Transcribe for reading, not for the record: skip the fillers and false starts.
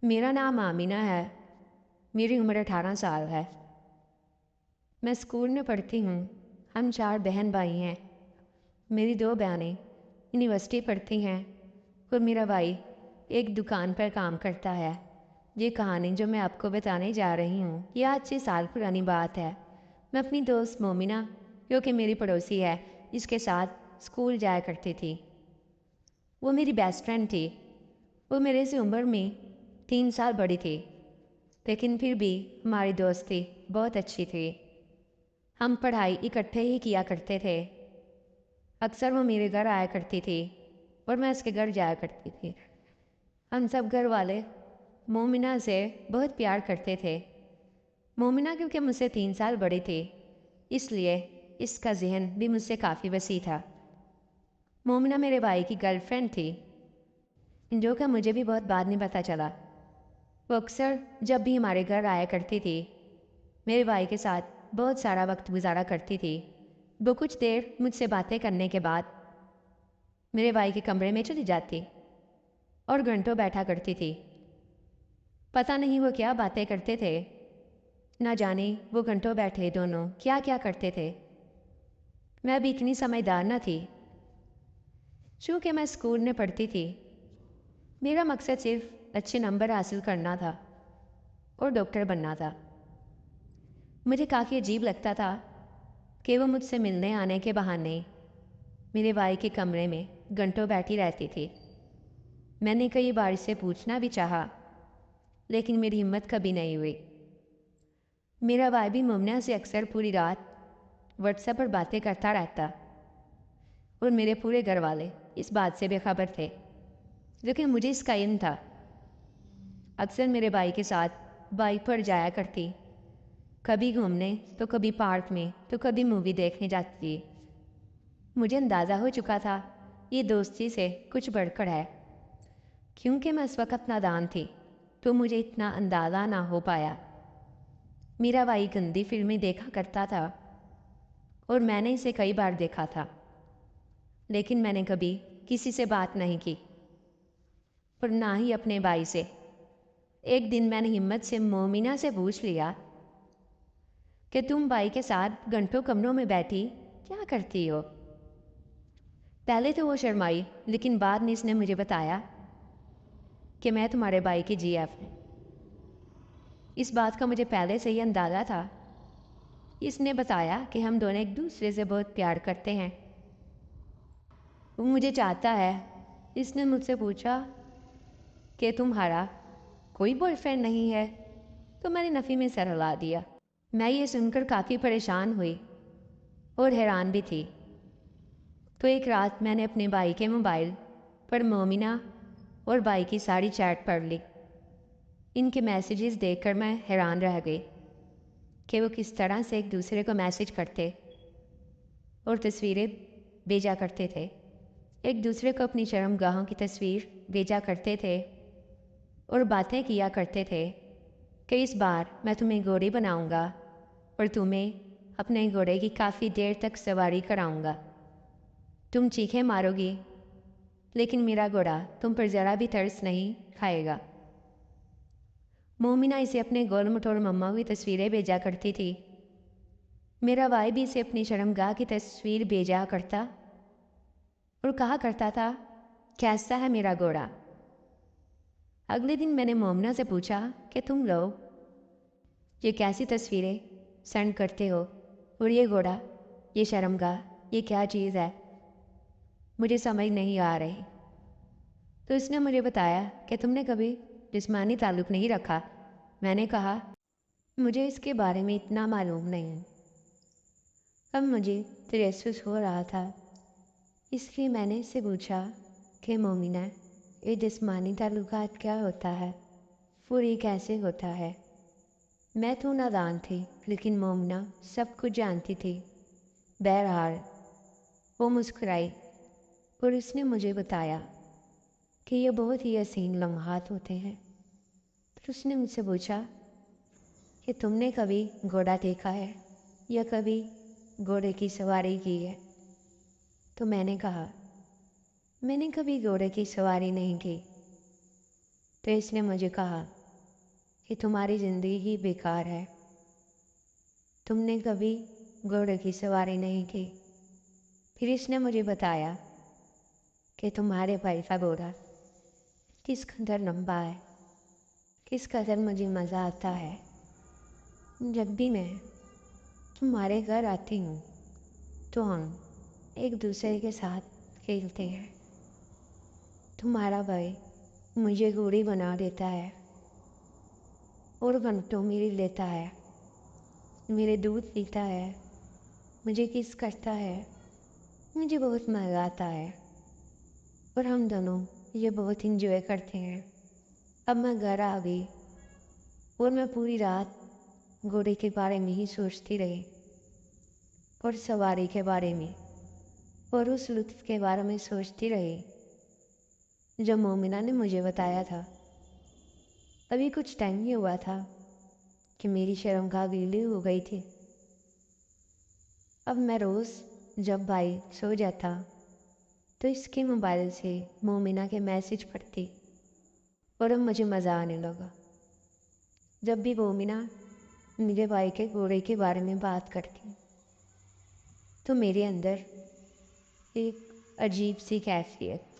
मेरा नाम आमिना है। मेरी उम्र 18 साल है। मैं स्कूल में पढ़ती हूँ। हम 4 बहन भाई हैं। मेरी 2 बहनें यूनिवर्सिटी पढ़ती हैं और मेरा भाई एक दुकान पर काम करता है। ये कहानी जो मैं आपको बताने जा रही हूँ ये आज से साल पुरानी बात है। मैं अपनी दोस्त मोमिना, जो कि मेरी पड़ोसी है, इसके साथ स्कूल जाया करती थी। वो मेरी बेस्ट फ्रेंड थी। वो मेरे से उम्र में 3 साल बड़ी थी, लेकिन फिर भी हमारी दोस्ती बहुत अच्छी थी। हम पढ़ाई इकट्ठे ही किया करते थे। अक्सर वो मेरे घर आया करती थी और मैं उसके घर जाया करती थी। हम सब घर वाले मोमिना से बहुत प्यार करते थे। मोमिना क्योंकि मुझसे 3 साल बड़ी थी, इसलिए इसका जहन भी मुझसे काफ़ी वसी था। मोमिना मेरे भाई की गर्लफ्रेंड थी, जो कि मुझे भी बहुत बाद में पता चला। वो अक्सर जब भी हमारे घर आया करती थी, मेरे भाई के साथ बहुत सारा वक्त गुजारा करती थी। वो कुछ देर मुझसे बातें करने के बाद मेरे भाई के कमरे में चली जाती और घंटों बैठा करती थी। पता नहीं वो क्या बातें करते थे। ना जाने वो घंटों बैठे दोनों क्या क्या करते थे। मैं भी इतनी समझदार न थी। चूँकि मैं स्कूल में पढ़ती थी, मेरा मकसद सिर्फ अच्छे नंबर हासिल करना था और डॉक्टर बनना था। मुझे काफ़ी अजीब लगता था कि वो मुझसे मिलने आने के बहाने मेरे भाई के कमरे में घंटों बैठी रहती थी। मैंने कई बार इससे पूछना भी चाहा, लेकिन मेरी हिम्मत कभी नहीं हुई। मेरा भाई भी मुमना से अक्सर पूरी रात व्हाट्सएप पर बातें करता रहता और मेरे पूरे घर वाले इस बात से बेखबर थे, लेकिन मुझे इसका इल्म था। अक्सर मेरे भाई के साथ बाइक पर जाया करती, कभी घूमने तो कभी पार्क में तो कभी मूवी देखने जाती। मुझे अंदाज़ा हो चुका था ये दोस्ती से कुछ बढ़कर है। क्योंकि मैं उस वक़्त नादान थी, तो मुझे इतना अंदाज़ा ना हो पाया। मेरा भाई गंदी फिल्में देखा करता था और मैंने इसे कई बार देखा था, लेकिन मैंने कभी किसी से बात नहीं की और ना ही अपने भाई से। एक दिन मैंने हिम्मत से मोमिना से पूछ लिया कि तुम भाई के साथ घंटों कमरों में बैठी क्या करती हो। पहले तो वो शर्माई, लेकिन बाद में इसने मुझे बताया कि मैं तुम्हारे भाई की जीएफ हूँ। इस बात का मुझे पहले से ही अंदाज़ा था। इसने बताया कि हम दोनों एक दूसरे से बहुत प्यार करते हैं। वो मुझे चाहता है। इसने मुझसे पूछा कि तुम्हारा कोई बॉयफ्रेंड नहीं है, तो मैंने नफ़ी में सर हिला दिया। मैं ये सुनकर काफ़ी परेशान हुई और हैरान भी थी। तो एक रात मैंने अपने भाई के मोबाइल पर मोमिना और भाई की सारी चैट पढ़ ली। इनके मैसेजेस देखकर मैं हैरान रह गई कि वो किस तरह से एक दूसरे को मैसेज करते और तस्वीरें भेजा करते थे। एक दूसरे को अपनी शर्मगाहों की तस्वीर भेजा करते थे और बातें किया करते थे कि इस बार मैं तुम्हें घोड़ी बनाऊंगा और तुम्हें अपने घोड़े की काफ़ी देर तक सवारी कराऊंगा। तुम चीखें मारोगी, लेकिन मेरा घोड़ा तुम पर ज़रा भी तरस नहीं खाएगा। मोमिना इसे अपने गोल मटोल मम्मा की तस्वीरें भेजा करती थी। मेरा भाई भी इसे अपनी शर्मगाह की तस्वीर भेजा करता और कहा करता था, कैसा है मेरा घोड़ा। अगले दिन मैंने मोमिना से पूछा कि तुम लोग ये कैसी तस्वीरें सेंड करते हो और ये घोड़ा, ये शर्मगाह, ये क्या चीज़ है, मुझे समझ नहीं आ रही। तो इसने मुझे बताया कि तुमने कभी जिस्मानी ताल्लुक़ नहीं रखा। मैंने कहा, मुझे इसके बारे में इतना मालूम नहीं। अब मुझे तजस्सुस हो रहा था, इसलिए मैंने इससे पूछा कि मोमिना, ये जिस्मानी ताल्लुकात क्या होता है और ये कैसे होता है। मैं तो नादान थी, लेकिन मोमिना सब कुछ जानती थी। बहरहाल वो मुस्कुराई और उसने मुझे बताया कि ये बहुत ही हसीन लम्हात होते हैं। फिर उसने मुझसे पूछा कि तुमने कभी घोड़ा देखा है या कभी घोड़े की सवारी की है। तो मैंने कहा, मैंने कभी घोड़े की सवारी नहीं की। तो इसने मुझे कहा कि तुम्हारी ज़िंदगी ही बेकार है, तुमने कभी घोड़े की सवारी नहीं की। फिर इसने मुझे बताया कि तुम्हारे भाई का घोड़ा किस कदर लंबा है, किस कदर मुझे मज़ा आता है जब भी मैं तुम्हारे घर आती हूँ तो हम एक दूसरे के साथ खेलते हैं। तुम्हारा भाई मुझे घोड़ी बना देता है और घंटों मेरी लेता है, मेरे दूध पीता है, मुझे किस करता है, मुझे बहुत मज़ा आता है और हम दोनों ये बहुत इंजॉय करते हैं। अब मैं घर आ गई और मैं पूरी रात घोड़े के बारे में ही सोचती रही और सवारी के बारे में और उस लुत्फ़ के बारे में सोचती रही जो मोमिना ने मुझे बताया था। अभी कुछ टाइम ही हुआ था कि मेरी शर्मगाह गीली हो गई थी। अब मैं रोज़ जब भाई सो जाता तो इसके मोबाइल से मोमिना के मैसेज पढ़ती और अब मुझे मज़ा आने लगा। जब भी मोमिना मेरे भाई के घोड़े के बारे में बात करती तो मेरे अंदर एक अजीब सी कैफियत